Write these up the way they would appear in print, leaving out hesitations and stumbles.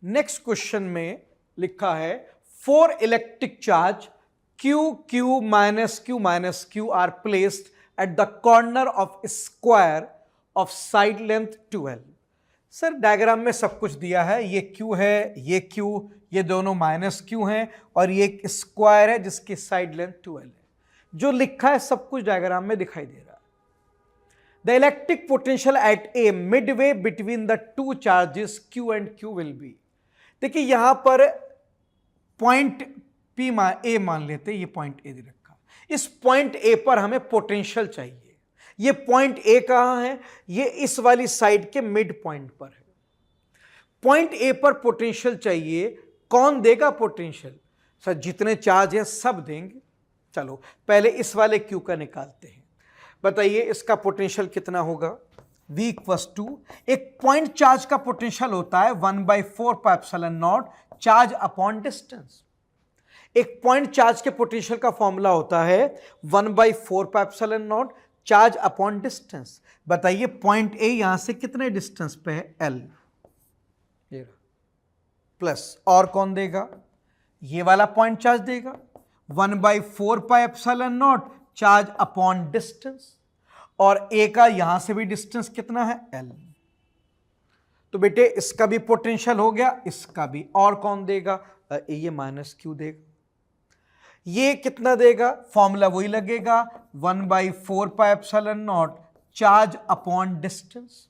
Next question में लिखा है four electric charge Q minus q are placed at the corner of square of side length 12। Sir diagram में सब कुछ दिया है, ये Q है, ये Q, ये दोनों माइनस Q हैं और ये एक स्क्वायर है जिसकी साइड लेंथ 12 है। जो लिखा है सब कुछ डायग्राम में दिखाई दे रहा है। The electric potential at A Midway between the two charges Q and Q will be. देखिए यहां पर पॉइंट P ए मान लेते, ये पॉइंट ए दे रखा, इस पॉइंट ए पर हमें पोटेंशियल चाहिए। ये पॉइंट ए कहां है? ये इस वाली साइड के मिड पॉइंट पर है। पॉइंट ए पर पोटेंशियल चाहिए, कौन देगा पोटेंशियल? सर जितने चार्ज हैं सब देंगे। चलो पहले इस वाले Q का निकालते हैं। बताइए इसका पोटेंशियल कितना होगा? V इक्वल्स टू, एक पॉइंट चार्ज का पोटेंशियल होता है 1/4πε0 चार्ज अपॉन डिस्टेंस। एक पॉइंट चार्ज के पोटेंशियल का फॉर्मूला होता है 1/4πε0 चार्ज अपॉन डिस्टेंस। बताइए पॉइंट ए यहां से कितने डिस्टेंस पे है? L प्लस और कौन देगा? ये वाला पॉइंट चार्ज देगा 1/4πε0 चार्ज अपॉन डिस्टेंस, और ए का यहां से भी डिस्टेंस कितना है? L। तो बेटे इसका भी पोटेंशियल हो गया, इसका भी, और कौन देगा? ये माइनस Q देगा। ये कितना देगा? फॉर्मूला वही लगेगा 1/4πε0 चार्ज अपॉन डिस्टेंस,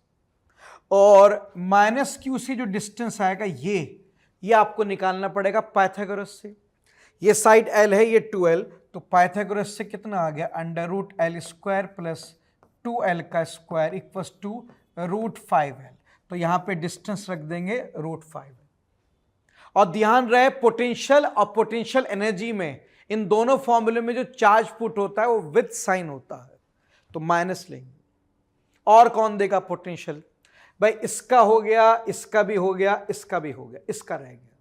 और माइनस Q से जो डिस्टेंस आएगा ये आपको निकालना पड़ेगा पाइथागोरस से। ये साइड L है, ये 2L, तो पाइथागोरस से कितना आ गया? √L² प्लस 2L का स्क्वायर इक्वल्स टू √5L। तो यहां पे डिस्टेंस रख देंगे √5। और ध्यान रहे पोटेंशियल और पोटेंशियल एनर्जी में, इन दोनों फॉर्मूले में जो चार्ज पुट होता है वो विद साइन होता है, तो माइनस लेंगे। और कौन देगा पोटेंशियल? भाई इसका हो गया, इसका भी हो गया, इसका भी हो गया, इसका रह गया,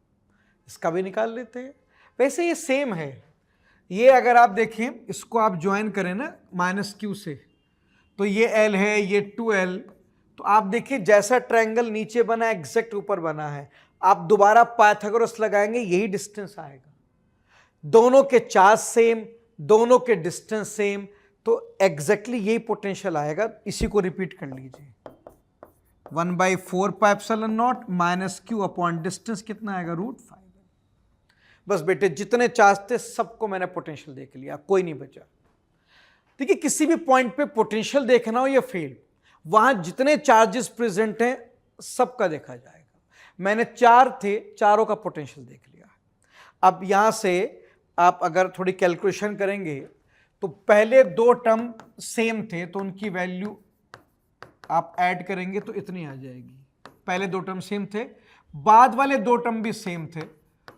इसका भी निकाल लेते हैं। वैसे ये सेम है, ये अगर आप देखें इसको आप ज्वाइन करें ना माइनस Q से, तो ये L है, ये 2L, तो आप देखिए जैसा ट्रायंगल नीचे बना एग्जैक्ट ऊपर बना है, आप दोबारा पाइथागोरस लगाएंगे यही डिस्टेंस आएगा। दोनों के चार्ज सेम, दोनों के डिस्टेंस सेम, तो एग्जैक्टली यही पोटेंशियल आएगा। इसी को रिपीट कर लीजिए, 1/4πε0 माइनस Q अपॉन डिस्टेंस कितना आएगा? √5। बस बेटे जितने चार्ज थे सबको मैंने पोटेंशियल देख लिया, कोई नहीं बचा। देखिए किसी भी पॉइंट पे पोटेंशियल देखना हो या फील्ड, वहां जितने चार्जेस प्रेजेंट हैं सबका देखा जाएगा। मैंने 4 थे, चारों का पोटेंशियल देख लिया। अब यहां से आप अगर थोड़ी कैलकुलेशन करेंगे तो पहले 2 टर्म सेम थे तो उनकी वैल्यू आप ऐड करेंगे तो इतनी आ जाएगी। पहले 2 टर्म सेम थे, बाद वाले 2 टर्म भी सेम थे,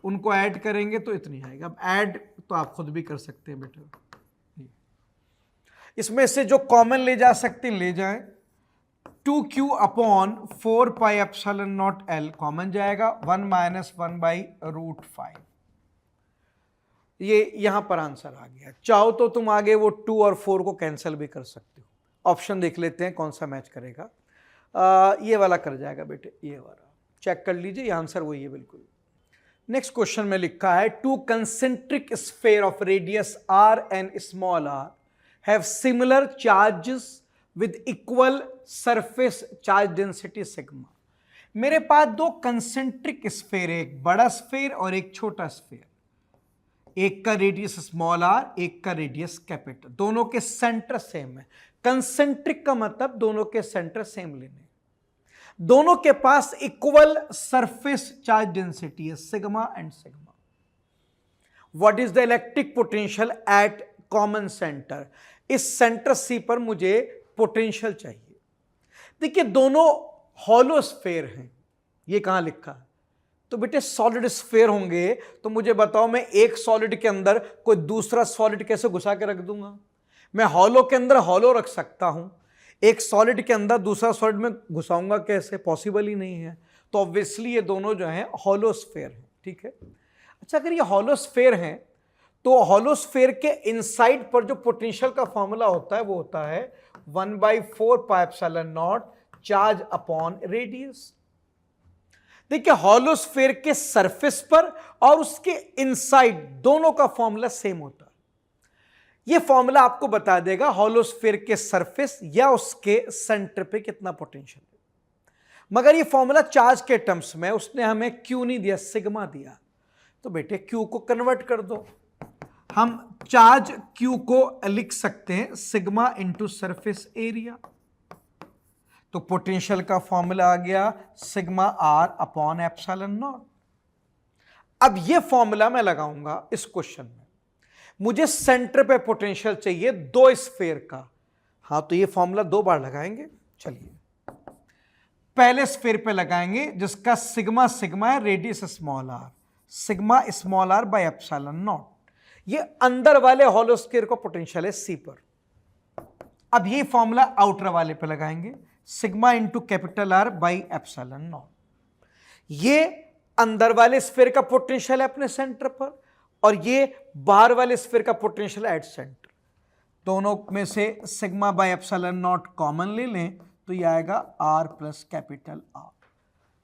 उनको ऐड करेंगे तो इतनी आएगी। अब ऐड तो आप खुद भी कर सकते हैं बेटा, इसमें से जो कॉमन ले जा सकते हैं ले जाएं। 2Q अपॉन 4πε0 L कॉमन जाएगा, 1 माइनस 1/√5। ये यहां पर आंसर आ गया। चाहो तो तुम आगे वो 2 और 4 को कैंसिल भी कर सकते हो। ऑप्शन देख लेते हैं कौन सा मैच करेगा। ये वाला कर जाएगा बेटे, ये वाला चेक कर लीजिए, ये आंसर वही है बिल्कुल। नेक्स्ट क्वेश्चन में लिखा है 2 concentric sphere of radius r and small r have similar charges with equal surface charge density sigma. मेरे पास 2 कंसेंट्रिक स्फीयर है, एक बड़ा स्फीयर और एक छोटा स्फीयर। एक का रेडियस स्मॉल r, एक का रेडियस कैपिटल, दोनों के सेंटर सेम है। कंसेंट्रिक का मतलब दोनों के सेंटर सेम लेने, दोनों के पास इक्वल सरफेस चार्ज डेंसिटी है, sigma and sigma. What is the electric potential eight common centre? इस सेंटर C पर मुझे पोटेंशियल चाहिए। देखिए दोनों हॉलो स्फीयर हैं, ये कहां लिखा है? तो बेटे सॉलिड स्फीयर होंगे तो मुझे बताओ मैं एक सॉलिड के अंदर कोई दूसरा सॉलिड कैसे घुसा के रख दूंगा? मैं हॉलो के अंदर हॉलो रख सकता हूं, एक सॉलिड के अंदर दूसरा सॉलिड में घुसाऊंगा कैसे? पॉसिबल ही नहीं है। तो ऑब्वियसली ये दोनों जो हैं हॉलो स्फीयर हैं, ठीक है। अच्छा अगर ये हॉलो स्फीयर हैं तो हॉलो स्फीयर के इनसाइड पर जो पोटेंशियल का फॉर्मूला होता है वो होता है 1/4πε0 चार्ज अपॉन रेडियस। देखिए हॉलोस्फेयर के सरफेस पर और उसके इनसाइड दोनों का फॉर्मूला सेम होता है। यह फॉर्मूला आपको बता देगा हॉलोस्फेयर के सरफेस या उसके सेंटर पे कितना पोटेंशियल है। मगर ये फॉर्मूला चार्ज के टर्म्स में, उसने हमें क्यू नहीं दिया, सिग्मा दिया। तो बेटे क्यू को कन्वर्ट कर दो। हम चार्ज क्यू को लिख सकते हैं सिग्मा इंटू सरफेस एरिया। तो पोटेंशियल का फॉर्मूला आ गया sigma r upon epsilon naught. अब ये फॉर्मूला मैं लगाऊंगा इस क्वेश्चन में। मुझे सेंटर पे पोटेंशियल चाहिए दो स्फीयर का। हाँ, तो ये फॉर्मूला दो बार लगाएंगे। चलिए पहले स्फीयर पे लगाएंगे जिसका सिग्मा सिग्मा है, radius small r, sigma small r by epsilon naught. ये अंदर वाले हॉलोस्फीयर को पोटेंशियल है सी पर। अब ये फॉर्मूला आउटर वाले पे लगाएंगे, sigma into capital R by epsilon naught. ये अंदर वाले स्फीयर का पोटेंशियल है अपने सेंटर पर, और ये बाहर वाले स्फीयर का पोटेंशियल है एट सेंटर। दोनों में से sigma by epsilon not common ले लें तो ये आएगा आर प्लस कैपिटल आर।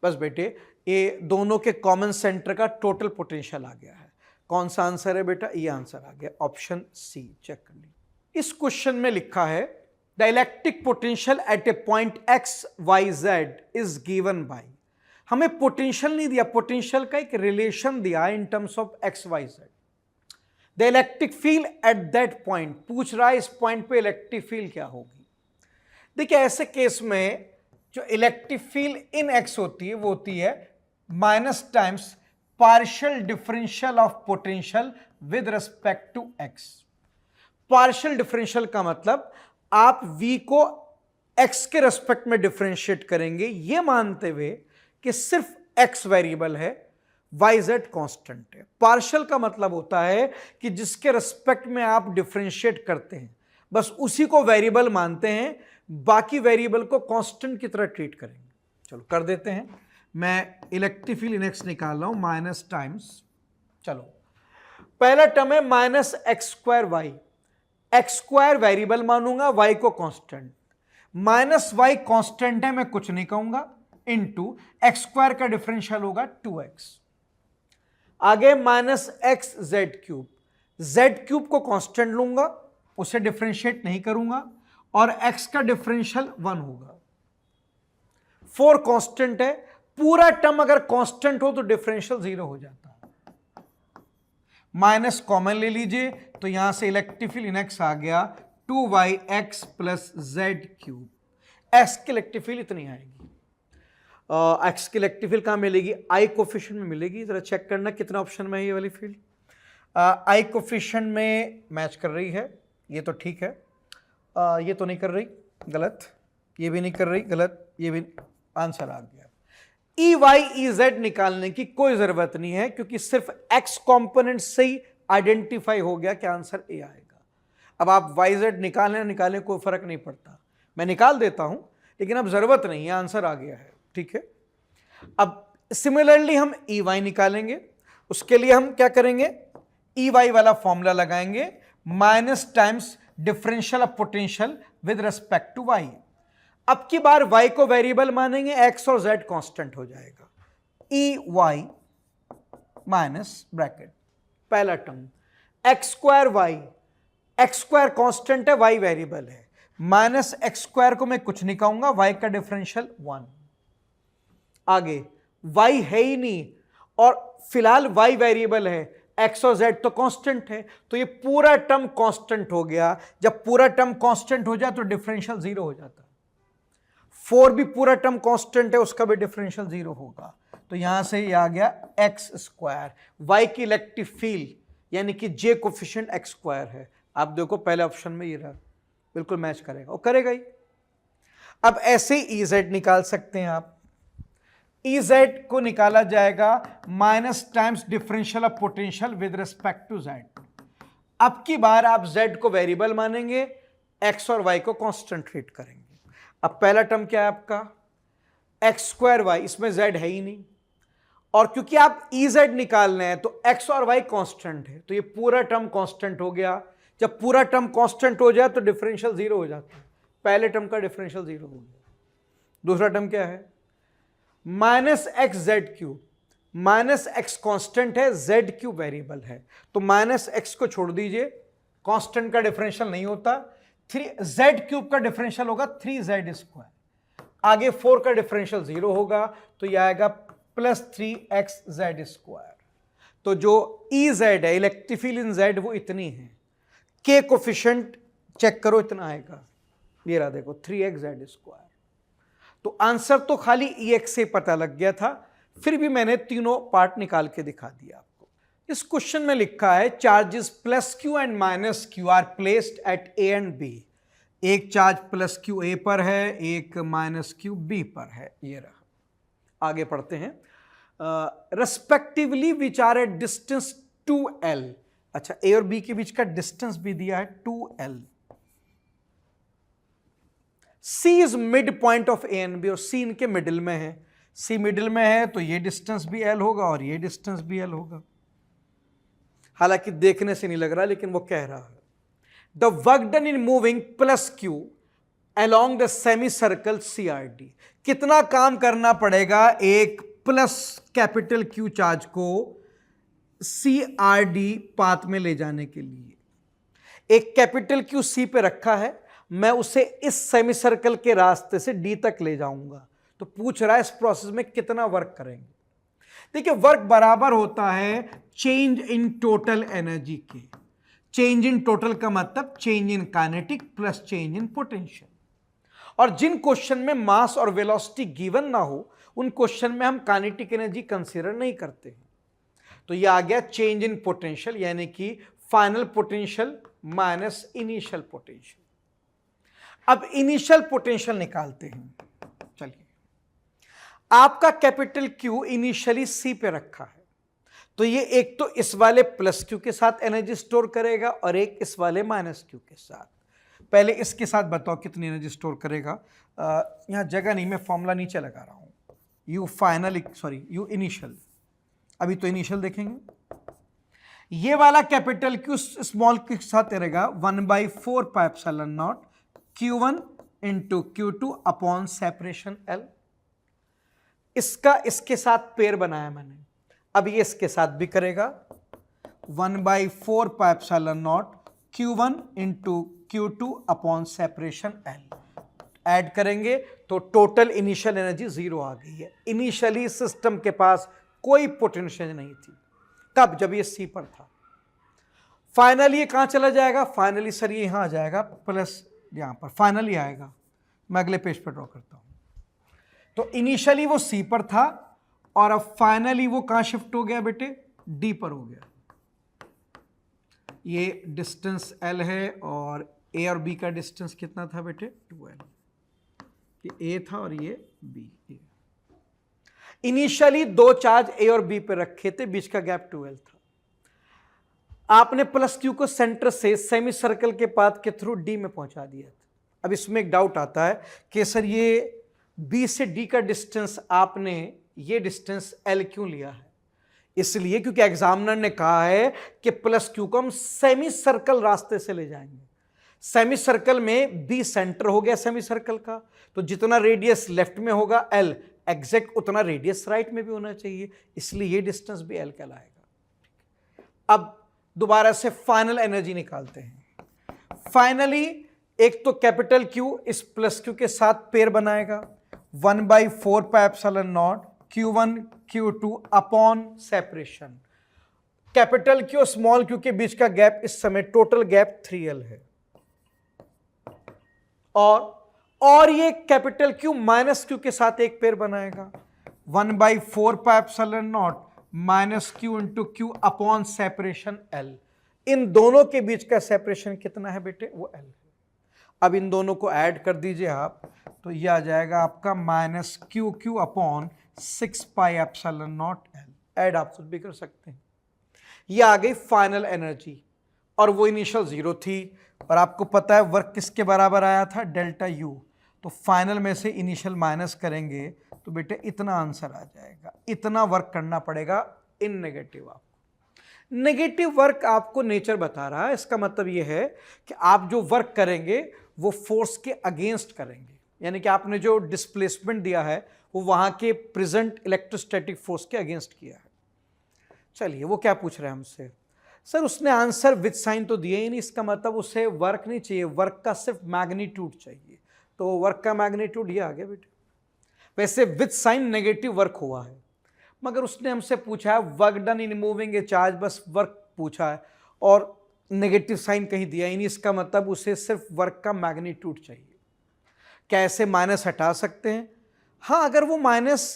बस बेटे ये दोनों के कॉमन सेंटर का टोटल पोटेंशियल आ गया है। कौन सा आंसर है बेटा? ये आंसर आ गया ऑप्शन सी। चेक कर लीजिए। इस क्वेश्चन में लिखा है the electric potential at a point x y z is given by. हमें पोटेंशियल नहीं दिया, पोटेंशियल का एक रिलेशन दिया in terms of x y z. The electric field at that point, पूछ रहा है इस पॉइंट पे इलेक्ट्रिक फील्ड क्या होगी। देखिए ऐसे केस में जो इलेक्ट्रिक फील्ड इन एक्स होती है वो होती है minus times partial differential of potential with respect to x. Partial differential का मतलब आप v को x के रेस्पेक्ट में डिफरेंशिएट करेंगे ये मानते हुए कि सिर्फ x वेरिएबल है, yz कांस्टेंट है। पार्शियल का मतलब होता है कि जिसके रेस्पेक्ट में आप डिफरेंशिएट करते हैं बस उसी को वेरिएबल मानते हैं, बाकी वेरिएबल को कांस्टेंट की तरह ट्रीट करेंगे। चलो कर देते हैं। मैं इलेक्ट्रिक फील्ड इन एक्स निकाल रहा हूं माइनस टाइम्स, चलो पहला टर्म है minus x square y. X square variable मानूंगा, वाई को कांस्टेंट। माइनस वाई कांस्टेंट है, मैं कुछ नहीं कहूंगा, इनटू एक्स स्क्वायर का डिफरेंशियल होगा 2x। आगे minus x z cube, z cube को कांस्टेंट लूंगा, उसे डिफरेंशिएट नहीं करूंगा, और x का डिफरेंशियल 1 होगा। 4 कांस्टेंट है, पूरा टर्म अगर कांस्टेंट हो तो डिफरेंशियल 0 हो जाता है। माइनस कॉमन ले लीजिए तो यहां से इलेक्ट्रिक फील्ड इन एक्स आ गया 2yx plus Z cube. X की इलेक्ट्रिक फील्ड इतनी आएगी। एक्स की इलेक्ट्रिक फील्ड कहां मिलेगी? आई कोफिशिएंट में मिलेगी। जरा चेक करना कितना ऑप्शन में है ये वाली फील्ड। आई कोफिशिएंट में मैच कर रही है, ये तो ठीक है। ये तो नहीं कर रही, गलत। ये भी नहीं कर रही, गलत। ये भी, आंसर आ गया। ई वाई ई जेड निकालने की कोई जरूरत नहीं है क्योंकि सिर्फ एक्स कंपोनेंट से ही आइडेंटिफाई हो गया कि आंसर ए आएगा। अब आप वाई जेड निकालें कोई फर्क नहीं पड़ता, मैं निकाल देता हूं, लेकिन अब जरूरत नहीं है, आंसर आ गया है। ठीक है, अब सिमिलरली हम ई वाई निकालेंगे। उसके लिए हम क्या करेंगे? ई वाई वाला फॉर्मूला लगाएंगे, minus times differential of potential with respect to y. अब की बार y को वेरिएबल मानेंगे, x और z कांस्टेंट हो जाएगा। ई वाई माइनस ब्रैकेट पहला term x square y, x square constant है, y वेरिएबल है, माइनस एक्स स्क्वायर को मैं कुछ नहीं कहूंगा, y का डिफरेंशियल 1। आगे y है ही नहीं और फिलहाल y वेरिएबल है, x और z तो कांस्टेंट है, तो ये पूरा टर्म कांस्टेंट हो गया। जब पूरा टर्म कांस्टेंट हो जाए तो डिफरेंशियल 0 हो जाता है। 4 भी पूरा टर्म कांस्टेंट है, उसका भी डिफरेंशियल 0 होगा। तो यहां से ये आ गया एक्स स्क्वायर। वाई की इलेक्ट्रिक फील्ड यानी कि जे कोफिशिएंट एक्स स्क्वायर है। आप देखो पहले ऑप्शन में ये रहा, बिल्कुल मैच करेगा, वो करेगा ही। अब ऐसे ही ई जेड निकाल सकते हैं आप। ई जेड को निकाला जाएगा minus times differential of potential with respect to z. अब की बार आप जेड को वेरिएबल मानेंगे, एक्स और वाई को कांस्टेंट ट्रीट करेंगे। अब पहला टर्म क्या है आपका? एक्स स्क्वायर वाई, इसमें जेड है ही नहीं, और क्योंकि आप ई जेड निकालना है तो एक्स और वाई कांस्टेंट है, तो ये पूरा टर्म कांस्टेंट हो गया। जब पूरा टर्म कांस्टेंट हो जाए तो डिफरेंशियल 0 हो जाता है। पहले टर्म का डिफरेंशियल 0 हो गया। दूसरा टर्म क्या है? Minus x z cube, minus x constant है, जेड क्यूब वेरिएबल है, तो माइनस एक्स को छोड़ दीजिए, कांस्टेंट का डिफरेंशियल नहीं होता, 3 जेड क्यूब का डिफरेंशियल होगा 3z², आगे 4 का डिफरेंशियल 0 होगा, तो यह आएगा +3xz²। तो जो EZ है, इलेक्ट्रिक फील्ड इन Z, वो इतनी है, K कोफिशिएंट चेक करो, इतना आएगा, ये रहा देखो 3xz²। तो आंसर तो खाली EX से पता लग गया था, फिर भी मैंने तीनों पार्ट निकाल के दिखा दिया आपको। इस क्वेश्चन में लिखा है charges +q and -q are placed at A and B। एक चार्ज +q A पर है, एक -q B पर है, ये रहा। आगे पढ़ते हैं। Respectively which are at distance 2l। अच्छा, A और B के बीच का डिस्टेंस भी दिया है 2l। C is mid point of A and B, और C इनके मिडिल में है, C मिडिल में है तो ये डिस्टेंस भी L होगा और ये डिस्टेंस भी L होगा। हालांकि देखने से नहीं लग रहा, लेकिन वो कह रहा है the work done in moving +q along the semi circle CRD। कितना काम करना पड़ेगा एक कैपिटल Q चार्ज को CRD पाथ में ले जाने के लिए। एक कैपिटल Q C पे रखा है, मैं उसे इस सेमी सर्कल के रास्ते से D तक ले जाऊंगा, तो पूछ रहा है इस प्रोसेस में कितना वर्क करेंगे। देखिए, वर्क बराबर होता है चेंज इन टोटल एनर्जी के। चेंज इन टोटल का मतलब change in kinetic plus change in potential. और जिन क्वेश्चन में मास और वेलोसिटी गिवन ना हो, उन क्वेश्चन में हम काइनेटिक एनर्जी कंसीडर नहीं करते हैं। तो ये आ गया चेंज इन पोटेंशियल, यानी कि final potential minus initial potential. अब इनिशियल पोटेंशियल निकालते हैं। चलिए, आपका कैपिटल Q इनिशियली C पे रखा है, तो ये एक तो इस वाले +q के साथ एनर्जी स्टोर करेगा और एक इस वाले -q के साथ। पहले इसके साथ बताओ कितनी एनर्जी स्टोर करेगा। यहां जगह नहीं, मैं फॉर्मूला नीचे लगा रहा हूं। U इनिशियल, अभी तो इनिशियल देखेंगे। ये वाला कैपिटल Q स्मॉल q के साथ रहेगा 1/4πε0 Q1 into Q2 upon separation L। इसका इसके साथ पेयर बनाया मैंने, अब ये इसके साथ भी करेगा 1/4πε0 Q1 into Q2 upon separation L। Add करेंगे तो टोटल इनिशियल एनर्जी 0 आ गई है। इनिशियली सिस्टम के पास कोई पोटेंशियल नहीं थी, तब जब ये C पर था। फाइनली ये कहां चला जाएगा? फाइनली सर ये यहां आ जाएगा, प्लस यहां पर फाइनली आएगा। मैं अगले पेज पर ड्रॉ करता हूं। तो इनिशियली वो C पर था और अब फाइनली वो कहां शिफ्ट हो गया बेटे? D पर हो गया। ये डिस्टेंस L है और A और B का डिस्टेंस कितना था बेटे? 2L। ये A था और ये B। इनिशियली दो चार्ज A और B पे रखे थे, बीच का गैप 2L था। आपने +q को सेंटर से सेमी सर्कल के पाथ के थ्रू D में पहुंचा दिया था। अब इसमें एक डाउट आता है कि सर ये B से D का डिस्टेंस आपने ये डिस्टेंस L क्यों लिया है? इसलिए क्योंकि एग्जामिनर ने कहा है कि +q को हम सेमी सर्कल रास्ते से ले जाएंगे। सेमी सर्कल में B सेंटर हो गया सेमी सर्कल का, तो जितना रेडियस लेफ्ट में होगा L, एग्जैक्ट उतना रेडियस राइट में भी होना चाहिए, इसलिए ये डिस्टेंस भी L कहलाएगा। अब दोबारा से फाइनल एनर्जी निकालते हैं। फाइनली एक तो कैपिटल Q इस +q के साथ पेयर बनाएगा 1/4πε0 Q1 Q2 upon separation. Capital Q और स्मॉल q के बीच का गैप इस समय टोटल गैप 3L है। और ये कैपिटल Q माइनस Q के साथ एक पेयर बनाएगा 1/4πε0 -q into Q upon separation L। इन दोनों के बीच का सेपरेशन कितना है बेटे? वो L है। अब इन दोनों को ऐड कर दीजिए आप, तो ये आ जाएगा आपका -QQ अपॉन 6πε0 L। ऐड आप खुद भी कर सकते हैं। ये आ गई फाइनल एनर्जी, और वो इनिशियल 0 थी, और आपको पता है वर्क किसके बराबर आया था? Delta U। तो फाइनल में से इनिशियल माइनस करेंगे तो बेटे इतना आंसर आ जाएगा। इतना वर्क करना पड़ेगा इन नेगेटिव। आपको नेगेटिव वर्क आपको नेचर बता रहा है, इसका मतलब यह है कि आप जो वर्क करेंगे वो फोर्स के अगेंस्ट करेंगे, यानी कि आपने जो डिस्प्लेसमेंट दिया है वो वहां के प्रेजेंट इलेक्ट्रोस्टैटिक फोर्स के अगेंस्ट किया है। चलिए वो क्या पूछ रहे हैं हमसे, सर उसने आंसर विद साइन तो दिया ही नहीं, इसका मतलब उसे वर्क नहीं चाहिए, वर्क का सिर्फ मैग्नीट्यूड चाहिए, तो वर्क का मैग्नीट्यूड ये आ गया बेटे। वैसे विद साइन नेगेटिव वर्क हुआ है, मगर उसने हमसे पूछा है work done in moving A charge, बस वर्क पूछा है और नेगेटिव साइन कहीं दिया ही नहीं, इसका मतलब उसे सिर्फ वर्क का मैग्नीट्यूड चाहिए। क्या ऐसे माइनस हटा सकते हैं? हाँ, अगर वो माइनस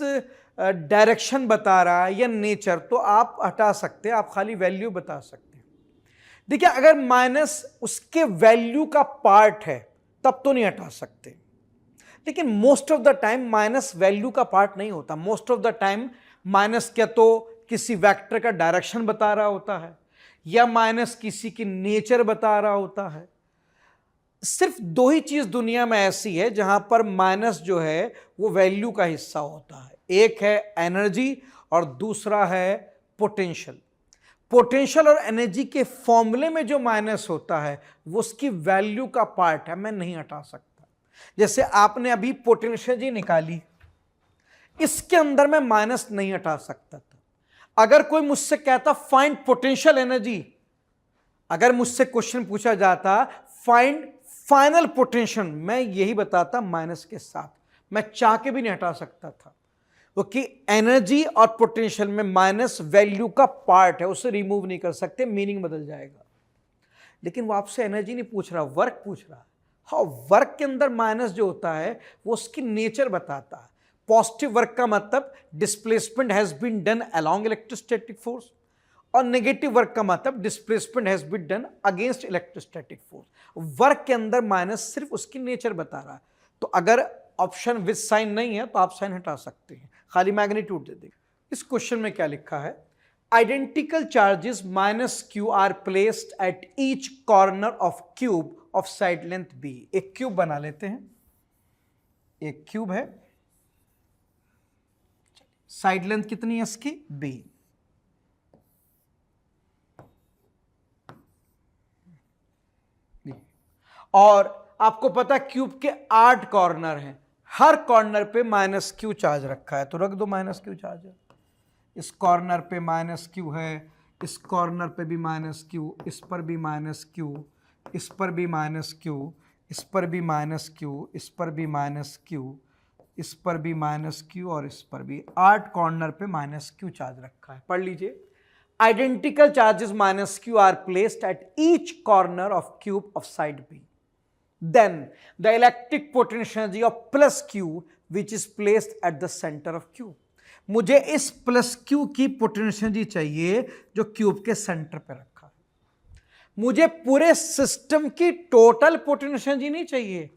डायरेक्शन बता रहा है या नेचर तो आप हटा सकते हैं, आप खाली वैल्यू बता सकते हैं। देखिए अगर माइनस उसके वैल्यू का पार्ट है तब तो नहीं हटा सकते, लेकिन most of the time minus value का पार्ट नहीं होता। Most of the time minus क्या तो किसी वेक्टर का डायरेक्शन बता रहा होता है या माइनस किसी की नेचर बता रहा होता है। सिर्फ दो ही चीज दुनिया में ऐसी है जहां पर माइनस जो है वो वैल्यू का हिस्सा होता है, एक है एनर्जी और दूसरा है पोटेंशियल। पोटेंशियल और एनर्जी के फॉर्मूले में जो माइनस होता है वो उसकी वैल्यू का पार्ट है, मैं नहीं हटा सकता। जैसे आपने अभी पोटेंशियल जी निकाली, इसके अंदर मैं माइनस नहीं हटा सकता था। अगर कोई मुझसे कहता फाइंड पोटेंशियल एनर्जी, अगर मुझसे क्वेश्चन पूछा जाता फाइंड फाइनल पोटेंशियल, मैं यही बताता माइनस के साथ, मैं चाह के भी नहीं हटा सकता था, क्योंकि एनर्जी और पोटेंशियल में माइनस वैल्यू का पार्ट है, उसे रिमूव नहीं कर सकते, मीनिंग बदल जाएगा। लेकिन वो आपसे एनर्जी नहीं पूछ रहा, वर्क पूछ रहा है। हाँ, वर्क के अंदर माइनस जो होता है वो उसकी नेचर बताता है। पॉजिटिव वर्क का मतलब displacement has been done along electrostatic force, और नेगेटिव वर्क का मतलब displacement has been done against electrostatic force. Work के अंदर माइनस सिर्फ उसकी नेचर बता रहा है। तो अगर ऑप्शन विद साइन नहीं है तो आप साइन हटा सकते हैं, खाली मैग्नीट्यूड दे देंगे। इस क्वेश्चन में क्या लिखा है, identical charges minus q are placed at each corner of cube of side length b. एक क्यूब बना लेते हैं, एक क्यूब है, साइड लेंथ कितनी है इसकी, बी। और आपको पता क्यूब के 8 कॉर्नर हैं, हर कॉर्नर पे माइनस क्यू चार्ज रखा है, तो रख दो माइनस क्यू चार्ज। इस कॉर्नर पे माइनस क्यू है, इस कॉर्नर पे भी माइनस क्यू, इस पर भी माइनस क्यू, इस पर भी माइनस क्यू, इस पर भी माइनस क्यू, इस पर भी माइनस क्यू, इस पर भी माइनस क्यू और इस पर भी। 8 कॉर्नर पे माइनस क्यू चार्ज रखा है। पढ़ लीजिए, identical charges minus q are placed at each corner of cube of side b, then the electric potential energy of plus q which is placed at the center of q। मुझे इस plus Q की potential energy चाहिए जो cube के centre पे रखा है। मुझे पूरे सिस्टम की टोटल पोटेंशियल एनर्जी नहीं चाहिए,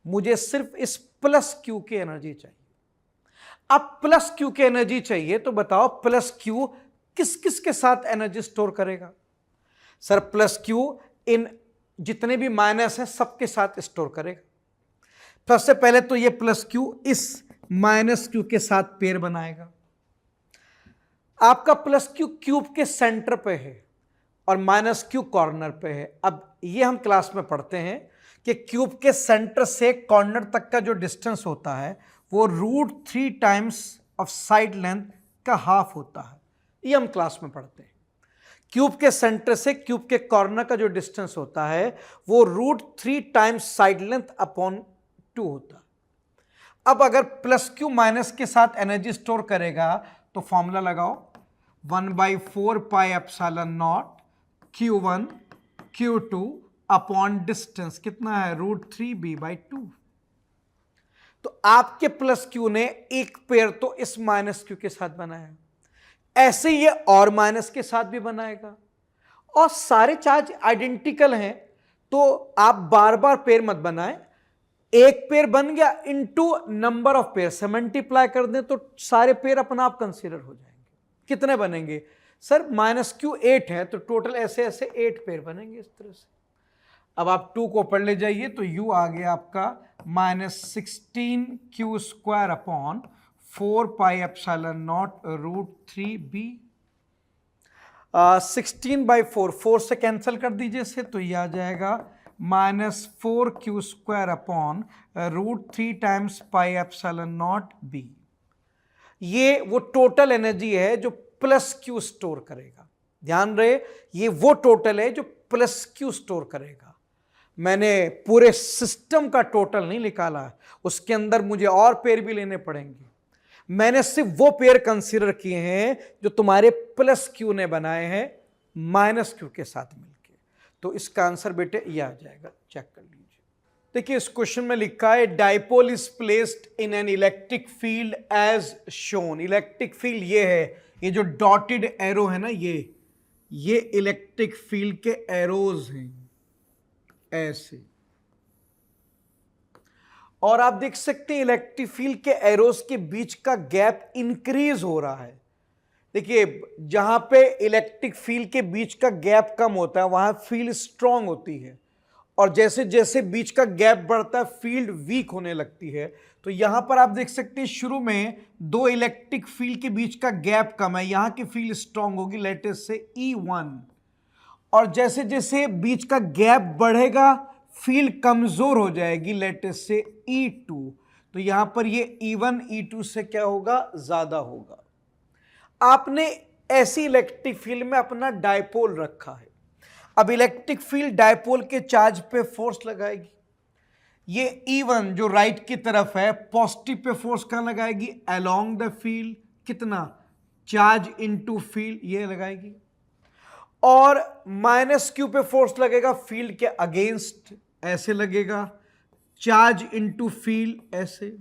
मुझे सिर्फ इस प्लस क्यू की एनर्जी चाहिए। अब प्लस क्यू की एनर्जी चाहिए तो बताओ प्लस क्यू किस किस के साथ एनर्जी स्टोर करेगा? सर प्लस क्यू इन जितने भी माइनस हैं सबके साथ स्टोर करेगा। सबसे पहले तो ये प्लस क्यू इस माइनस क्यू के साथ पेयर बनाएगा। आपका प्लस क्यू क्यूब के सेंटर पे है और माइनस क्यू कॉर्नर पे है। अब ये हम क्लास में पढ़ते हैं कि क्यूब के सेंटर से कॉर्नर तक का जो डिस्टेंस होता है वो √3 टाइम्स ऑफ साइड लेंथ का हाफ होता है। ये हम क्लास में पढ़ते हैं। क्यूब के सेंटर से क्यूब के कॉर्नर का जो डिस्टेंस होता है वो √3 टाइम्स साइड लेंथ अपॉन 2 होता है। अब अगर प्लस क्यू माइनस के साथ एनर्जी स्टोर करेगा तो फॉर्मूला लगाओ, 1/4 pi epsilon not Q1 Q2 upon distance कितना है √3b/2। तो आपके प्लस क्यू ने एक पेयर तो इस माइनस क्यू के साथ बनाया, ऐसे ये और माइनस के साथ भी बनाएगा, और सारे चार्ज आइडेंटिकल हैं तो आप बार बार पेयर मत बनाएं। एक पेयर बन गया इनटू नंबर ऑफ पेयर से मल्टीप्लाई कर दें तो सारे पेयर अपना आप कंसीडर हो जाएंगे। कितने बनेंगे? सर माइनस क्यू 8 है तो टोटल ऐसे ऐसे 8 पेयर बनेंगे इस तरह से। अब आप 2 को पढ़ ले जाइए तो u आ गया आपका -16q² upon 4 pi epsilon not √3b। 16/4 4 से कैंसिल कर दीजिए इसे तो ये आ जाएगा minus 4q² upon √3 times pi epsilon not be. ये वो टोटल एनर्जी है जो प्लस क्यू स्टोर करेगा। ध्यान रहे, ये वो टोटल है जो प्लस क्यू स्टोर करेगा। मैंने पूरे सिस्टम का टोटल नहीं निकाला, उसके अंदर मुझे और पेयर भी लेने पड़ेंगे। मैंने सिर्फ वो पेयर कंसीडर किए हैं जो तुम्हारे प्लस क्यू ने बनाए हैं माइनस क्यू के साथ मिलके। तो इसका आंसर बेटे ये आ जाएगा, चेक कर लीजिए। देखिए इस क्वेश्चन में लिखा है dipole is placed in an electric field as shown. Electric field ये है, ये जो डॉटेड एरो है ना, ये इलेक्ट्रिक फील्ड के एरोज हैं ऐसे। और आप देख सकते हैं इलेक्ट्रिक फील्ड के एरोस के बीच का गैप इंक्रीज हो रहा है। देखिए जहां पे इलेक्ट्रिक फील्ड के बीच का गैप कम होता है वहां फील्ड स्ट्रांग होती है, और जैसे जैसे बीच का गैप बढ़ता है फील्ड वीक होने लगती है। तो यहां पर आप देख सकते हैं शुरू में दो इलेक्ट्रिक फील्ड के बीच का गैप कम है, यहां की फील्ड स्ट्रांग होगी, लेट अस से E1। और जैसे जैसे बीच का गैप बढ़ेगा फील्ड कमजोर हो जाएगी, लेट अस से E2। तो यहां पर ये E1 E2 से क्या होगा, ज्यादा होगा। आपने ऐसी इलेक्ट्रिक फील्ड में अपना डायपोल रखा है। अब इलेक्ट्रिक फील्ड डायपोल के चार्ज पे फोर्स लगाएगी। ये E1 जो राइट की तरफ है पॉजिटिव पे फोर्स कहां लगाएगी, अलोंग द फील्ड, कितना, चार्ज इनटू फील्ड, ये लगाएगी। और माइनस क्यू पे फोर्स लगेगा फील्ड के अगेंस्ट, ऐसे लगेगा, चार्ज इनटू फील्ड ऐसे।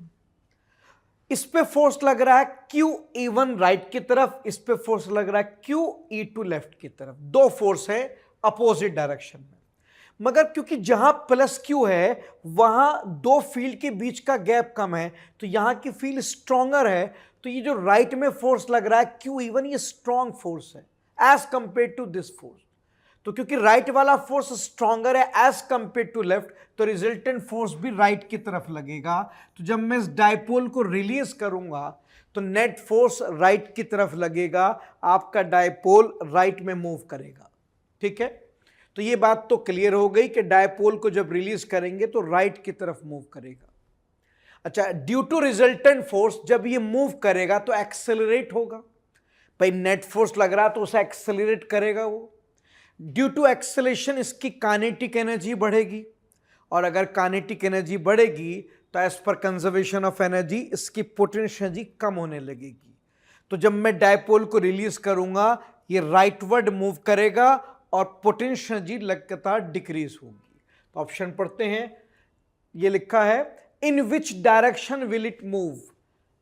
इस पे फोर्स लग रहा है QE1 राइट की तरफ, इस पे फोर्स लग रहा है QE2 लेफ्ट की तरफ। दो फोर्स है अपोजिट डायरेक्शन में, मगर क्योंकि जहां प्लस क्यू है वहां दो फील्ड के बीच का गैप कम है तो यहां की फील्ड स्ट्रॉन्गर है। तो ये जो राइट में फोर्स लग रहा है QE1, ये स्ट्रॉन्ग फोर्स है as compare to this force. तो क्योंकि राइट वाला फोर्स स्ट्रॉन्गर है एज कंपेयर टू लेफ्ट, तो रिजल्टेंट फोर्स भी राइट की तरफ लगेगा। तो जब मैं इस डायपोल को रिलीज करूंगा तो नेट फोर्स राइट की तरफ लगेगा, आपका डायपोल राइट में मूव करेगा। ठीक है, तो ये बात तो क्लियर हो गई कि डायपोल को जब रिलीज करेंगे तो राइट की तरफ मूव करेगा। अच्छा, ड्यू टू रिजल्टेंट फोर्स जब ये मूव करेगा तो एक्सेलरेट होगा। भाई नेट फोर्स लग रहा तो उसे एक्सेलरेट करेगा वो। ड्यू टू एक्सेलेरेशन इसकी काइनेटिक एनर्जी बढ़ेगी, और अगर काइनेटिक एनर्जी बढ़ेगी तो as per conservation of energy इसकी पोटेंशियल एनर्जी कम होने लगेगी। तो जब मैं डायपोल को रिलीज करूंगा ये राइटवर्ड मूव करेगा और पोटेंशियल एनर्जी लगातार डिक्रीज होगी। तो ऑप्शन पढ़ते हैं, ये लिखा है in which direction will it move.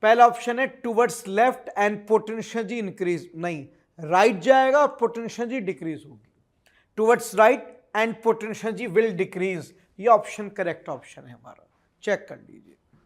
पहला ऑप्शन है towards left and potential energy increase, नहीं, राइट जाएगा और पोटेंशियल एनर्जी डिक्रीज होगी। Towards right and potential energy will decrease, ये ऑप्शन करेक्ट ऑप्शन है हमारा, चेक कर लीजिए।